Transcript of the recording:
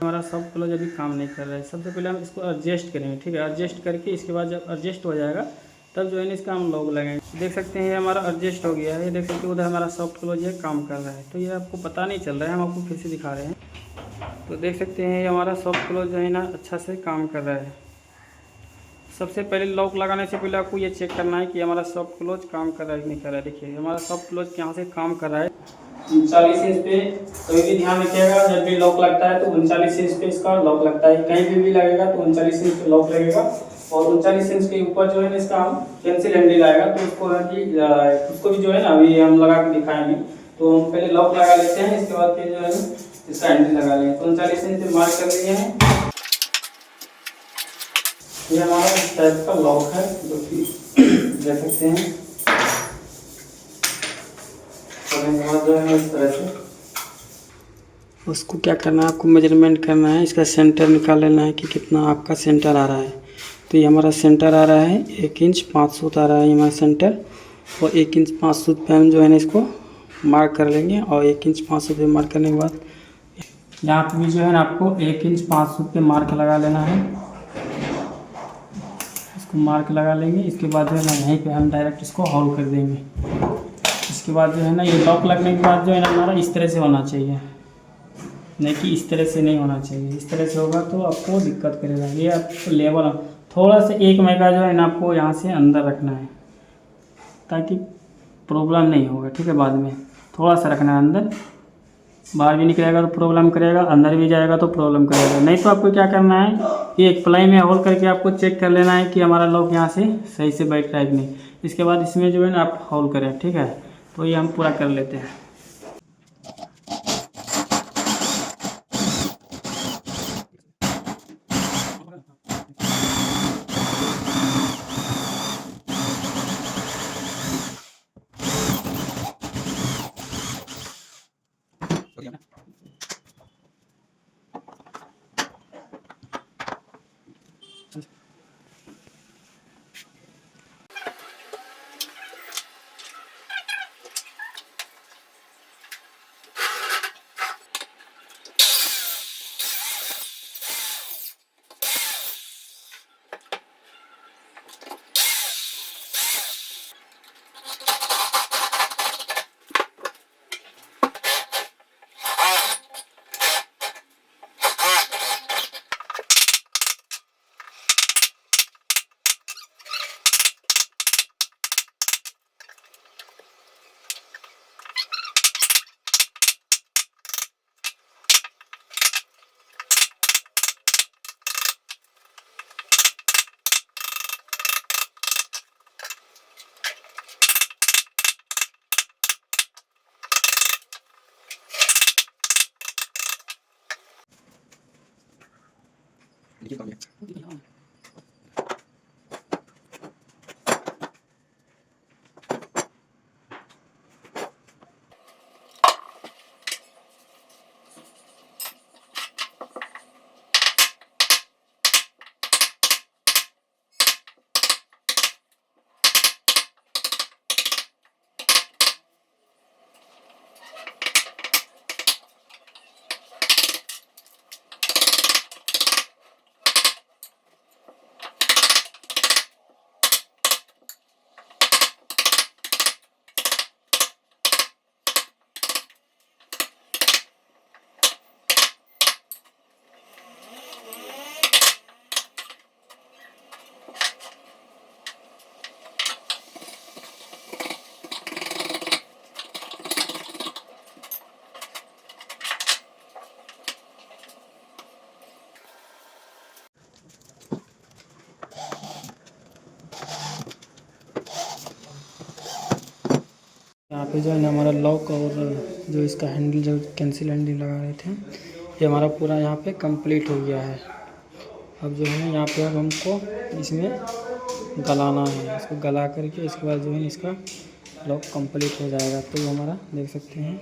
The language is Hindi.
हमारा सब क्लोज अभी काम नहीं कर रहा है। सबसे पहले हम इसको एडजस्ट करेंगे, ठीक है। एडजस्ट करके इसके बाद जब एडजस्ट हो जाएगा तब जो है ना इसका हम लॉक लगाएंगे। देख सकते हैं हमारा एडजस्ट हो गया है, ये देख सकते हैं उधर हमारा सॉफ्ट क्लोज है काम कर रहा है। तो ये आपको पता नहीं चल रहा है, हम आपको फिर से दिखा रहे हैं। तो देख सकते हैं ये हमारा सॉफ्ट क्लोज जो है ना अच्छा से काम कर रहा है। सबसे पहले लॉक लगाने से पहले आपको ये चेक करना है कि हमारा सॉफ्ट क्लोज काम कर रहा है कि नहीं कर रहा है। देखिए हमारा सॉफ्ट क्लोज यहाँ से काम कर रहा है 39 इंच पे। कभी भी ध्यान रखिएगा जब भी लॉक लगता है तो 39 इंच पे इसका लॉक लगता है। कहीं भी लगेगा तो 39 इंच पे लॉक लगेगा। और 39 इंच के ऊपर जो है इसका हम पेंसिल हैंडल आएगा, तो उसको है कि उसको भी जो है ना अभी हम लगा के दिखाएंगे। तो हम पहले लॉक लगा लेते हैं, इसके बाद फिर जो है इसका हैंडल लगा लेंगे। तो 39 इंच पे मार्क कर लिए हैं। ये हमारा इस टाइप का लॉक है जो कि देख सकते हैं। जो है इस तरह से उसको क्या करना है, आपको मेजरमेंट करना है, इसका सेंटर निकाल लेना है कि कितना आपका सेंटर आ रहा है। तो ये हमारा सेंटर आ रहा है 1 इंच 5 सूत आ रहा है हमारा सेंटर। और 1 इंच 5 सूत पे हम जो है ना इसको मार्क कर लेंगे। और 1 इंच 5 सूत पे मार्क करने के बाद यहाँ पे भी जो है ना आपको 1 इंच 5 सूत पे मार्क लगा लेना है। इसको मार्क लगा लेंगे, इसके बाद जो है ना यहीं पे हम डायरेक्ट इसको होल्ड कर देंगे। इसके बाद जो है ना ये लॉक लगने के बाद जो है ना हमारा इस तरह से होना चाहिए, नहीं कि इस तरह से नहीं होना चाहिए। इस तरह से होगा तो आपको दिक्कत करेगा। ये आपको लेवल थोड़ा सा 1 मेगा जो है ना आपको यहाँ से अंदर रखना है ताकि प्रॉब्लम नहीं होगा, ठीक है। बाद में थोड़ा सा रखना है अंदर, बाहर भी निकलेगा तो प्रॉब्लम करेगा, अंदर भी जाएगा तो प्रॉब्लम करेगा। नहीं तो आपको क्या करना है कि एक प्लाई में होल्ड करके आपको चेक कर लेना है कि हमारा लॉक यहाँ से सही से बैठ रहा है कि नहीं। इसके बाद इसमें जो है ना आप होल्ड करें, ठीक है। तो ये हम पूरा कर लेते हैं। यहाँ पे जो है ना हमारा लॉक और जो इसका हैंडल जो कैंसिल हैंडल लगा रहे थे ये हमारा पूरा यहाँ पे कंप्लीट हो गया है। अब जो है यहाँ पे अब हमको इसमें गलाना है, इसको गला करके इसके बाद जो है इसका लॉक कंप्लीट हो जाएगा। तो ये हमारा देख सकते हैं।